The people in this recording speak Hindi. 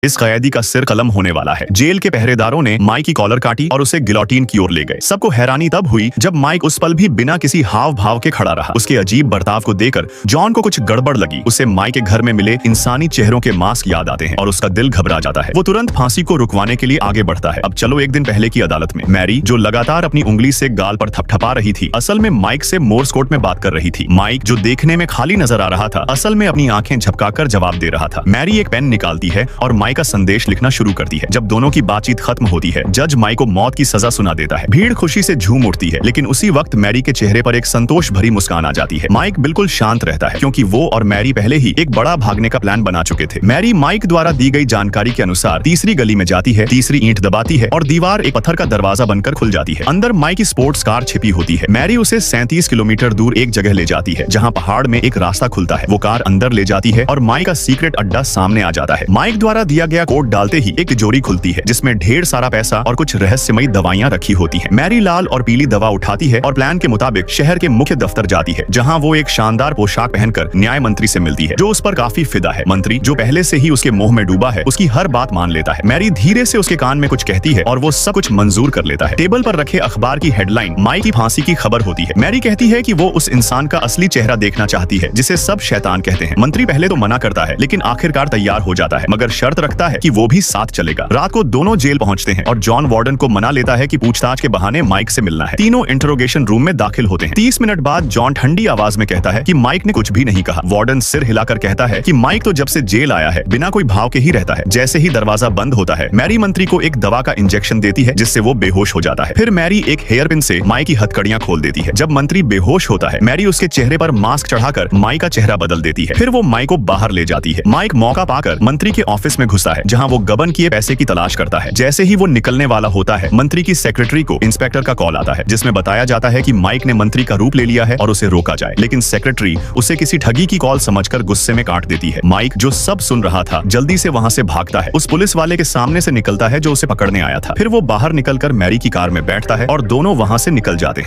इस कैदी का सिर कलम होने वाला है। जेल के पहरेदारों ने माइक की कॉलर काटी और उसे गिलोटिन की ओर ले गए। सबको हैरानी तब हुई जब माइक उस पल भी बिना किसी हाव भाव के खड़ा रहा। उसके अजीब बर्ताव को देखकर जॉन को कुछ गड़बड़ लगी। उसे माइक के घर में मिले इंसानी चेहरों के मास्क याद आते हैं और उसका दिल घबरा जाता है। वो तुरंत फांसी को रुकवाने के लिए आगे बढ़ता है। अब चलो एक दिन पहले की अदालत में। मैरी जो लगातार अपनी उंगली से गाल पर थपथपा रही थी, असल में माइक से मोर्स कोड में बात कर रही थी। माइक जो देखने में खाली नजर आ रहा था, असल में अपनी आंखें झपकाकर जवाब दे रहा था। मैरी एक पेन निकालती है और माइक का संदेश लिखना शुरू करती है। जब दोनों की बातचीत खत्म होती है, जज माइक को मौत की सजा सुना देता है। भीड़ खुशी से झूम उठती है, लेकिन उसी वक्त मैरी के चेहरे पर एक संतोष भरी मुस्कान आ जाती है। माइक बिल्कुल शांत रहता है, क्योंकि वो और मैरी पहले ही एक बड़ा भागने का प्लान बना चुके थे। मैरी माइक द्वारा दी गई जानकारी के अनुसार तीसरी गली में जाती है, तीसरी ईंट दबाती है और दीवार एक पत्थर का दरवाजा बनकर खुल जाती है। अंदर माइक की स्पोर्ट्स कार छिपी होती है। मैरी उसे 37 किलोमीटर दूर एक जगह ले जाती है, जहाँ पहाड़ में एक रास्ता खुलता है। वो कार अंदर ले जाती है और माइक का सीक्रेट अड्डा सामने आ जाता है। माइक द्वारा दिया गया कोड डालते ही एक तिजोरी खुलती है, जिसमें ढेर सारा पैसा और कुछ रहस्यमयी दवाइयां रखी होती हैं। मैरी लाल और पीली दवा उठाती है और प्लान के मुताबिक शहर के मुख्य दफ्तर जाती है, जहां वो एक शानदार पोशाक पहनकर न्याय मंत्री से मिलती है, जो उस पर काफी फिदा है। मंत्री, जो पहले से ही उसके मोह में डूबा है, उसकी हर बात मान लेता है। मैरी धीरे से उसके कान में कुछ कहती है और वो सब कुछ मंजूर कर लेता है। टेबल पर रखे अखबार की हेडलाइन माइक की फांसी की खबर होती है। मैरी कहती है कि वो उस इंसान का असली चेहरा देखना चाहती है, जिसे सब शैतान कहते हैं। मंत्री पहले तो मना करता है, लेकिन आखिरकार तैयार हो जाता है, मगर शर्त रखता है कि वो भी साथ चलेगा। रात को दोनों जेल पहुंचते हैं और जॉन वार्डन को मना लेता है कि पूछताछ के बहाने माइक से मिलना है। तीनों इंटरोगेशन रूम में दाखिल होते हैं। 30 मिनट बाद जॉन ठंडी आवाज में कहता है कि माइक ने कुछ भी नहीं कहा। वार्डन सिर हिलाकर कहता है कि माइक तो जब से जेल आया है बिना कोई भाव के ही रहता है। जैसे ही दरवाजा बंद होता है, मैरी मंत्री को एक दवा का इंजेक्शन देती है, जिससे वो बेहोश हो जाता है। फिर मैरी एक हेयर पिन से माइक की हथकड़ियां खोल देती है। जब मंत्री बेहोश होता है, मैरी उसके चेहरे पर मास्क चढ़ाकर माइक का चेहरा बदल देती है। फिर वो माइक को बाहर ले जाती है। माइक मौका पाकर मंत्री के ऑफिस में घुसता है, जहां वो गबन किए पैसे की तलाश करता है। जैसे ही वो निकलने वाला होता है, मंत्री की सेक्रेटरी को इंस्पेक्टर का कॉल आता है, जिसमें बताया जाता है कि माइक ने मंत्री का रूप ले लिया है और उसे रोका जाए। लेकिन सेक्रेटरी उसे किसी ठगी की कॉल समझकर गुस्से में काट देती है। माइक, जो सब सुन रहा था, जल्दी से वहां से भागता है। उस पुलिस वाले के सामने से निकलता है जो उसे पकड़ने आया था। फिर वो बाहर निकलकर मैरी की कार में बैठता है और दोनों वहां से निकल जाते हैं।